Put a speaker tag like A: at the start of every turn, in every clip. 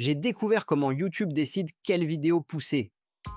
A: j'ai découvert comment YouTube décide quelles vidéos pousser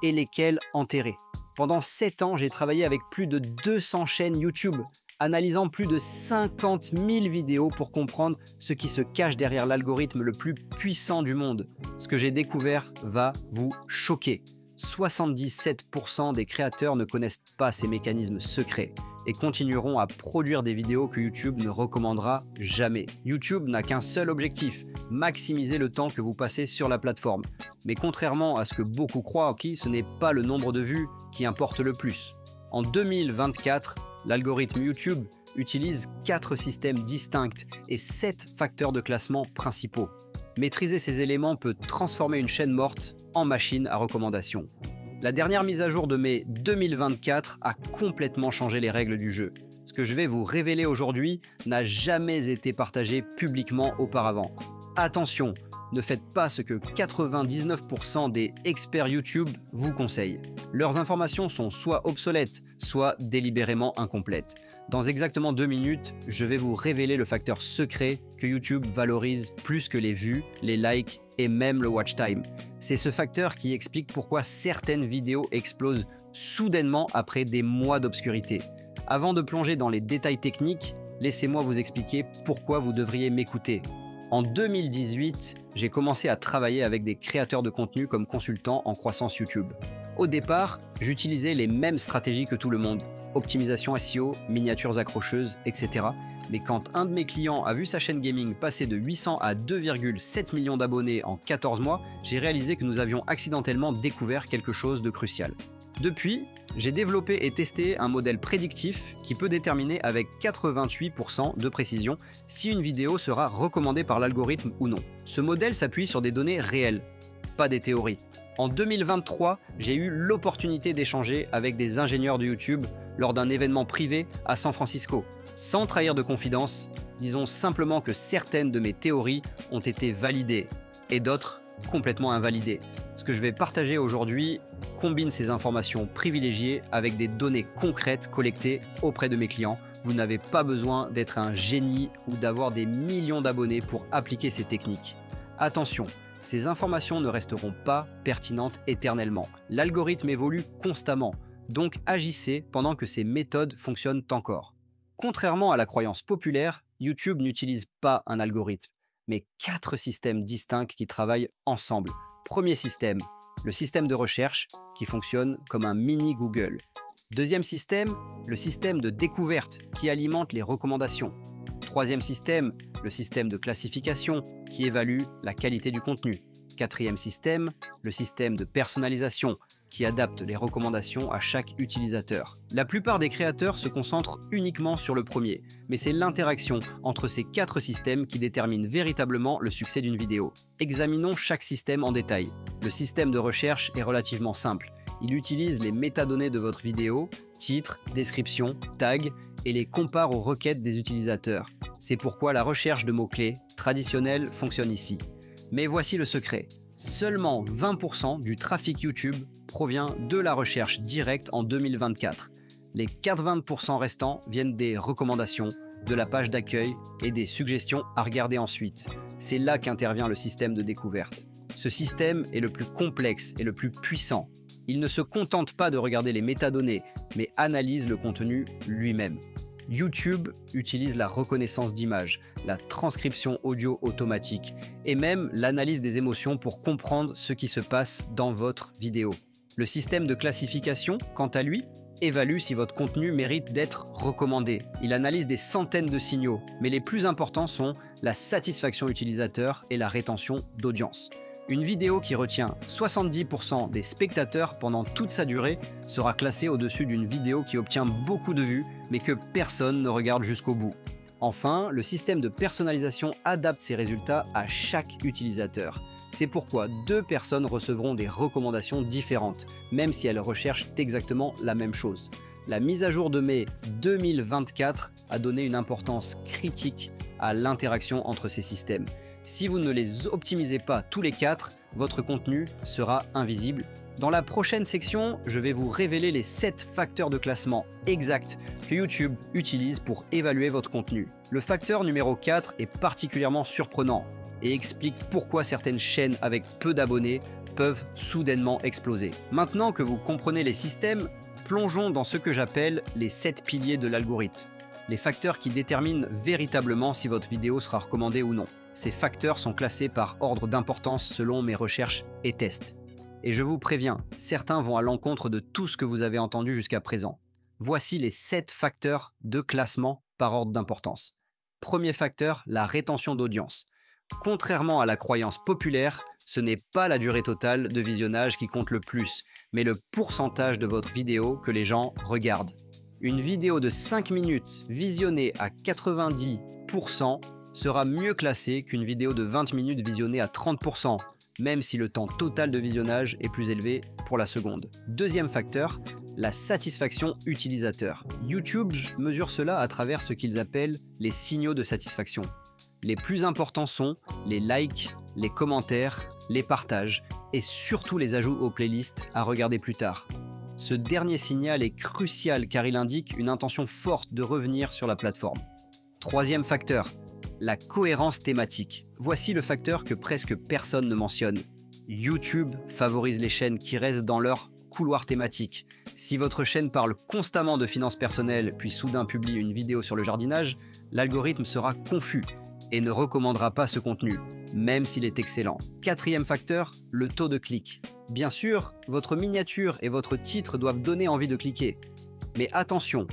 A: et lesquelles enterrer. Pendant 7 ans, j'ai travaillé avec plus de 200 chaînes YouTube, analysant plus de 50 000 vidéos pour comprendre ce qui se cache derrière l'algorithme le plus puissant du monde. Ce que j'ai découvert va vous choquer. 77% des créateurs ne connaissent pas ces mécanismes secrets et continueront à produire des vidéos que YouTube ne recommandera jamais. YouTube n'a qu'un seul objectif, maximiser le temps que vous passez sur la plateforme. Mais contrairement à ce que beaucoup croient, ce n'est pas le nombre de vues qui importe le plus. En 2024, l'algorithme YouTube utilise 4 systèmes distincts et 7 facteurs de classement principaux. Maîtriser ces éléments peut transformer une chaîne morte en machine à recommandation. La dernière mise à jour de mai 2024 a complètement changé les règles du jeu. Ce que je vais vous révéler aujourd'hui n'a jamais été partagé publiquement auparavant. Attention, ne faites pas ce que 99% des experts YouTube vous conseillent. Leurs informations sont soit obsolètes, soit délibérément incomplètes. Dans exactement 2 minutes, je vais vous révéler le facteur secret que YouTube valorise plus que les vues, les likes et même le watch time. C'est ce facteur qui explique pourquoi certaines vidéos explosent soudainement après des mois d'obscurité. Avant de plonger dans les détails techniques, laissez-moi vous expliquer pourquoi vous devriez m'écouter. En 2018, j'ai commencé à travailler avec des créateurs de contenu comme consultant en croissance YouTube. Au départ, j'utilisais les mêmes stratégies que tout le monde, optimisation SEO, miniatures accrocheuses, etc. Mais quand un de mes clients a vu sa chaîne gaming passer de 800 à 2,7 millions d'abonnés en 14 mois, j'ai réalisé que nous avions accidentellement découvert quelque chose de crucial. Depuis, j'ai développé et testé un modèle prédictif qui peut déterminer avec 88% de précision si une vidéo sera recommandée par l'algorithme ou non. Ce modèle s'appuie sur des données réelles, pas des théories. En 2023, j'ai eu l'opportunité d'échanger avec des ingénieurs de YouTube lors d'un événement privé à San Francisco. Sans trahir de confidence, disons simplement que certaines de mes théories ont été validées et d'autres complètement invalidées. Ce que je vais partager aujourd'hui combine ces informations privilégiées avec des données concrètes collectées auprès de mes clients. Vous n'avez pas besoin d'être un génie ou d'avoir des millions d'abonnés pour appliquer ces techniques. Attention, ces informations ne resteront pas pertinentes éternellement. L'algorithme évolue constamment, donc agissez pendant que ces méthodes fonctionnent encore. Contrairement à la croyance populaire, YouTube n'utilise pas un algorithme, mais 4 systèmes distincts qui travaillent ensemble. Premier système, le système de recherche qui fonctionne comme un mini Google. Deuxième système, le système de découverte qui alimente les recommandations. Troisième système, le système de classification qui évalue la qualité du contenu. Quatrième système, le système de personnalisation qui adapte les recommandations à chaque utilisateur. La plupart des créateurs se concentrent uniquement sur le premier, mais c'est l'interaction entre ces 4 systèmes qui détermine véritablement le succès d'une vidéo. Examinons chaque système en détail. Le système de recherche est relativement simple. Il utilise les métadonnées de votre vidéo, titre, description, tag, et les compare aux requêtes des utilisateurs. C'est pourquoi la recherche de mots-clés traditionnelle fonctionne ici. Mais voici le secret. Seulement 20% du trafic YouTube provient de la recherche directe en 2024. Les 80% restants viennent des recommandations, de la page d'accueil et des suggestions à regarder ensuite. C'est là qu'intervient le système de découverte. Ce système est le plus complexe et le plus puissant. Il ne se contente pas de regarder les métadonnées, mais analyse le contenu lui-même. YouTube utilise la reconnaissance d'images, la transcription audio automatique et même l'analyse des émotions pour comprendre ce qui se passe dans votre vidéo. Le système de classification, quant à lui, évalue si votre contenu mérite d'être recommandé. Il analyse des centaines de signaux, mais les plus importants sont la satisfaction utilisateur et la rétention d'audience. Une vidéo qui retient 70% des spectateurs pendant toute sa durée sera classée au-dessus d'une vidéo qui obtient beaucoup de vues, mais que personne ne regarde jusqu'au bout. Enfin, le système de personnalisation adapte ses résultats à chaque utilisateur. C'est pourquoi 2 personnes recevront des recommandations différentes, même si elles recherchent exactement la même chose. La mise à jour de mai 2024 a donné une importance critique à l'interaction entre ces systèmes. Si vous ne les optimisez pas tous les 4, votre contenu sera invisible. Dans la prochaine section, je vais vous révéler les 7 facteurs de classement exacts que YouTube utilise pour évaluer votre contenu. Le facteur numéro 4 est particulièrement surprenant. et explique pourquoi certaines chaînes avec peu d'abonnés peuvent soudainement exploser. Maintenant que vous comprenez les systèmes, plongeons dans ce que j'appelle les 7 piliers de l'algorithme. Les facteurs qui déterminent véritablement si votre vidéo sera recommandée ou non. Ces facteurs sont classés par ordre d'importance selon mes recherches et tests. Et je vous préviens, certains vont à l'encontre de tout ce que vous avez entendu jusqu'à présent. Voici les 7 facteurs de classement par ordre d'importance. Premier facteur, la rétention d'audience. Contrairement à la croyance populaire, ce n'est pas la durée totale de visionnage qui compte le plus, mais le pourcentage de votre vidéo que les gens regardent. Une vidéo de 5 minutes visionnée à 90% sera mieux classée qu'une vidéo de 20 minutes visionnée à 30%, même si le temps total de visionnage est plus élevé pour la seconde. Deuxième facteur, la satisfaction utilisateur. YouTube mesure cela à travers ce qu'ils appellent les signaux de satisfaction. Les plus importants sont les likes, les commentaires, les partages et surtout les ajouts aux playlists à regarder plus tard. Ce dernier signal est crucial car il indique une intention forte de revenir sur la plateforme. Troisième facteur, la cohérence thématique. Voici le facteur que presque personne ne mentionne. YouTube favorise les chaînes qui restent dans leur couloir thématique. Si votre chaîne parle constamment de finances personnelles puis soudain publie une vidéo sur le jardinage, l'algorithme sera confus et ne recommandera pas ce contenu, même s'il est excellent. Quatrième facteur, le taux de clic. Bien sûr, votre miniature et votre titre doivent donner envie de cliquer. Mais attention,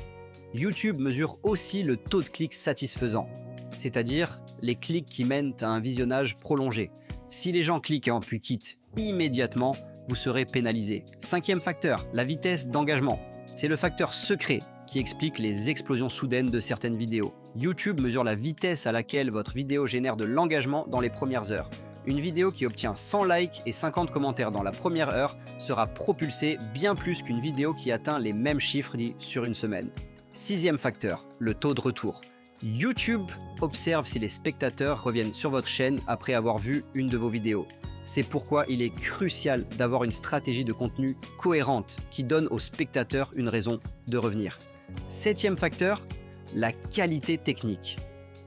A: YouTube mesure aussi le taux de clic satisfaisant, c'est-à-dire les clics qui mènent à un visionnage prolongé. Si les gens cliquent puis quittent immédiatement, vous serez pénalisé. Cinquième facteur, la vitesse d'engagement. C'est le facteur secret qui explique les explosions soudaines de certaines vidéos. YouTube mesure la vitesse à laquelle votre vidéo génère de l'engagement dans les premières heures. Une vidéo qui obtient 100 likes et 50 commentaires dans la première heure sera propulsée bien plus qu'une vidéo qui atteint les mêmes chiffres sur une semaine. Sixième facteur, le taux de retour. YouTube observe si les spectateurs reviennent sur votre chaîne après avoir vu une de vos vidéos. C'est pourquoi il est crucial d'avoir une stratégie de contenu cohérente qui donne aux spectateurs une raison de revenir. Septième facteur, la qualité technique.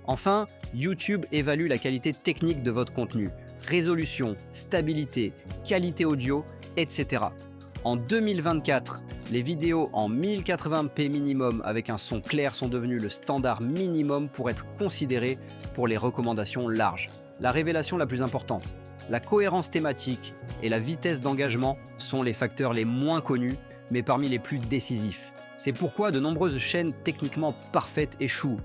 A: Enfin, YouTube évalue la qualité technique de votre contenu. Résolution, stabilité, qualité audio, etc. En 2024, les vidéos en 1080p minimum avec un son clair sont devenues le standard minimum pour être considérées pour les recommandations larges. La révélation la plus importante, la cohérence thématique et la vitesse d'engagement sont les facteurs les moins connus, mais parmi les plus décisifs. C'est pourquoi de nombreuses chaînes techniquement parfaites échouent.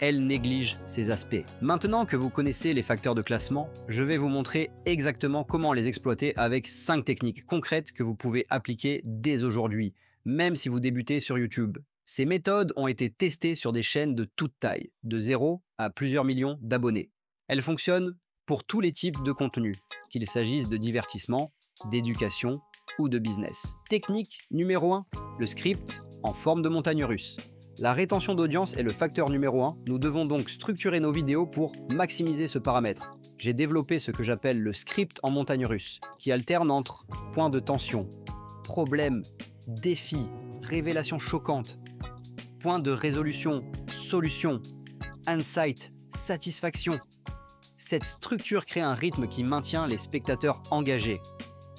A: Elles négligent ces aspects. Maintenant que vous connaissez les facteurs de classement, je vais vous montrer exactement comment les exploiter avec 5 techniques concrètes que vous pouvez appliquer dès aujourd'hui, même si vous débutez sur YouTube. Ces méthodes ont été testées sur des chaînes de toute taille, de 0 à plusieurs millions d'abonnés. Elles fonctionnent pour tous les types de contenus, qu'il s'agisse de divertissement, d'éducation ou de business. Technique numéro 1, le script en forme de montagne russe. La rétention d'audience est le facteur numéro 1. Nous devons donc structurer nos vidéos pour maximiser ce paramètre. J'ai développé ce que j'appelle le script en montagne russe, qui alterne entre points de tension, problèmes, défis, révélations choquantes, points de résolution, solution, insight, satisfaction. Cette structure crée un rythme qui maintient les spectateurs engagés.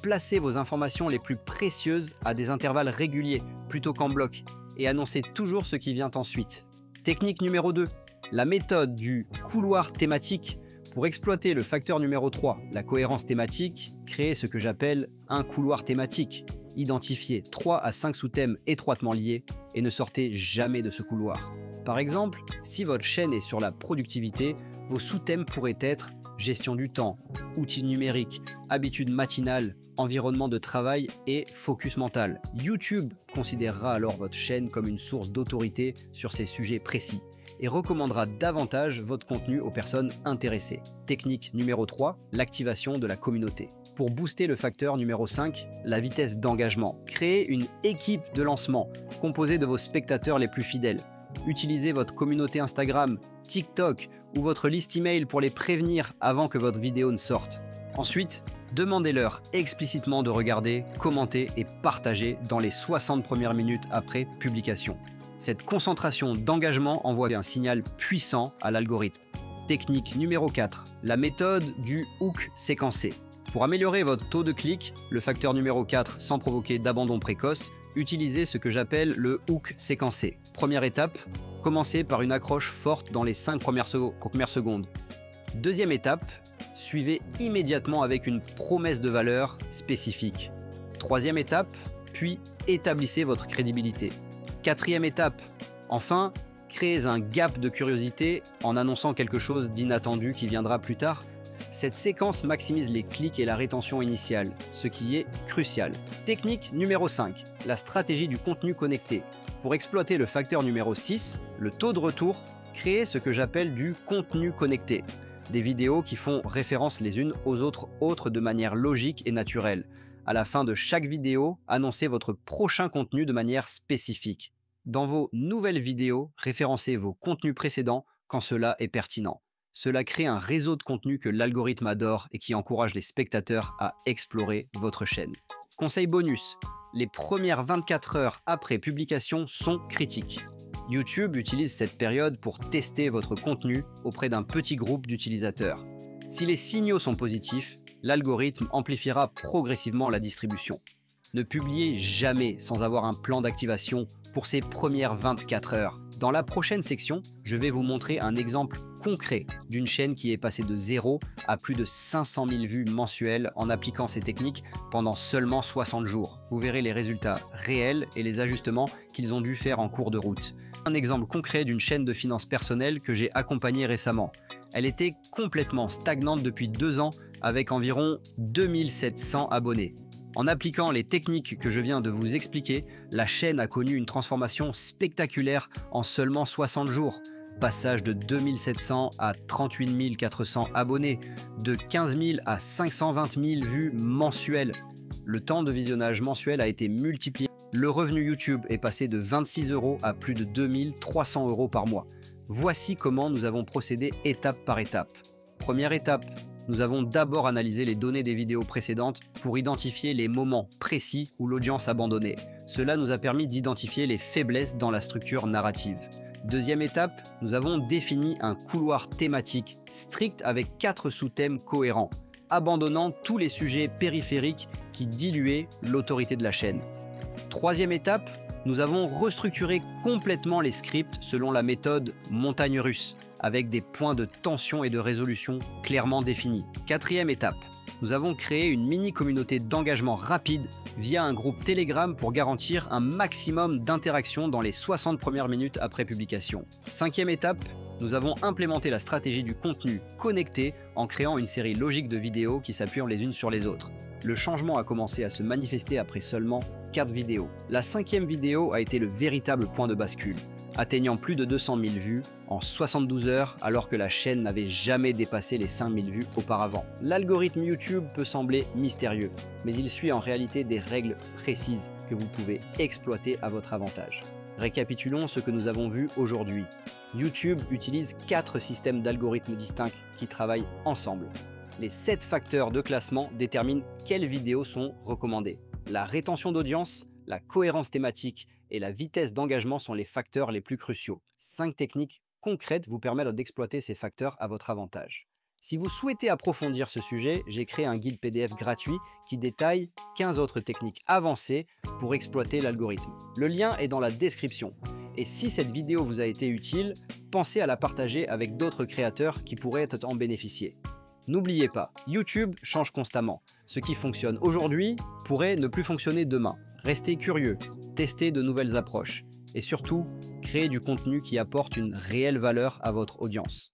A: Placez vos informations les plus précieuses à des intervalles réguliers plutôt qu'en bloc et annoncez toujours ce qui vient ensuite. Technique numéro 2, la méthode du couloir thématique. Pour exploiter le facteur numéro 3, la cohérence thématique, créez ce que j'appelle un couloir thématique. Identifiez 3 à 5 sous-thèmes étroitement liés et ne sortez jamais de ce couloir. Par exemple, si votre chaîne est sur la productivité, vos sous-thèmes pourraient être gestion du temps, outils numériques, habitudes matinales, environnement de travail et focus mental. YouTube considérera alors votre chaîne comme une source d'autorité sur ces sujets précis et recommandera davantage votre contenu aux personnes intéressées. Technique numéro 3, l'activation de la communauté. Pour booster le facteur numéro 5, la vitesse d'engagement. Créez une équipe de lancement composée de vos spectateurs les plus fidèles. Utilisez votre communauté Instagram, TikTok ou votre liste email pour les prévenir avant que votre vidéo ne sorte. Ensuite, demandez-leur explicitement de regarder, commenter et partager dans les 60 premières minutes après publication. Cette concentration d'engagement envoie un signal puissant à l'algorithme. Technique numéro 4, la méthode du hook séquencé. Pour améliorer votre taux de clic, le facteur numéro 4 sans provoquer d'abandon précoce, utilisez ce que j'appelle le hook séquencé. Première étape, commencez par une accroche forte dans les 5 premières secondes. Deuxième étape, suivez immédiatement avec une promesse de valeur spécifique. Troisième étape, puis établissez votre crédibilité. Quatrième étape, enfin, créez un gap de curiosité en annonçant quelque chose d'inattendu qui viendra plus tard. Cette séquence maximise les clics et la rétention initiale, ce qui est crucial. Technique numéro 5, la stratégie du contenu connecté. Pour exploiter le facteur numéro 6, le taux de retour, créez ce que j'appelle du contenu connecté. Des vidéos qui font référence les unes aux autres de manière logique et naturelle. À la fin de chaque vidéo, annoncez votre prochain contenu de manière spécifique. Dans vos nouvelles vidéos, référencez vos contenus précédents quand cela est pertinent. Cela crée un réseau de contenu que l'algorithme adore et qui encourage les spectateurs à explorer votre chaîne. Conseil bonus, les premières 24 heures après publication sont critiques. YouTube utilise cette période pour tester votre contenu auprès d'un petit groupe d'utilisateurs. Si les signaux sont positifs, l'algorithme amplifiera progressivement la distribution. Ne publiez jamais sans avoir un plan d'activation pour ces premières 24 heures. Dans la prochaine section, je vais vous montrer un exemple concret d'une chaîne qui est passée de 0 à plus de 500 000 vues mensuelles en appliquant ces techniques pendant seulement 60 jours. Vous verrez les résultats réels et les ajustements qu'ils ont dû faire en cours de route. Un exemple concret d'une chaîne de finances personnelles que j'ai accompagnée récemment. Elle était complètement stagnante depuis 2 ans avec environ 2700 abonnés. En appliquant les techniques que je viens de vous expliquer, la chaîne a connu une transformation spectaculaire en seulement 60 jours. Passage de 2700 à 38 400 abonnés, de 15 000 à 520 000 vues mensuelles. Le temps de visionnage mensuel a été multiplié. Le revenu YouTube est passé de 26 € à plus de 2300 € par mois. Voici comment nous avons procédé étape par étape. Première étape, nous avons d'abord analysé les données des vidéos précédentes pour identifier les moments précis où l'audience abandonnait. Cela nous a permis d'identifier les faiblesses dans la structure narrative. Deuxième étape, nous avons défini un couloir thématique strict avec 4 sous-thèmes cohérents, abandonnant tous les sujets périphériques qui diluaient l'autorité de la chaîne. Troisième étape, nous avons restructuré complètement les scripts selon la méthode montagne russe, avec des points de tension et de résolution clairement définis. Quatrième étape, nous avons créé une mini-communauté d'engagement rapide via un groupe Telegram pour garantir un maximum d'interaction dans les 60 premières minutes après publication. Cinquième étape, nous avons implémenté la stratégie du contenu connecté en créant une série logique de vidéos qui s'appuient les unes sur les autres. Le changement a commencé à se manifester après seulement 4 vidéos. La 5e vidéo a été le véritable point de bascule, atteignant plus de 200 000 vues en 72 heures alors que la chaîne n'avait jamais dépassé les 5 000 vues auparavant. L'algorithme YouTube peut sembler mystérieux, mais il suit en réalité des règles précises que vous pouvez exploiter à votre avantage. Récapitulons ce que nous avons vu aujourd'hui. YouTube utilise 4 systèmes d'algorithmes distincts qui travaillent ensemble. Les 7 facteurs de classement déterminent quelles vidéos sont recommandées. La rétention d'audience, la cohérence thématique et la vitesse d'engagement sont les facteurs les plus cruciaux. 5 techniques concrètes vous permettent d'exploiter ces facteurs à votre avantage. Si vous souhaitez approfondir ce sujet, j'ai créé un guide PDF gratuit qui détaille 15 autres techniques avancées pour exploiter l'algorithme. Le lien est dans la description. Et si cette vidéo vous a été utile, pensez à la partager avec d'autres créateurs qui pourraient en bénéficier. N'oubliez pas, YouTube change constamment. Ce qui fonctionne aujourd'hui pourrait ne plus fonctionner demain. Restez curieux, testez de nouvelles approches et surtout, créez du contenu qui apporte une réelle valeur à votre audience.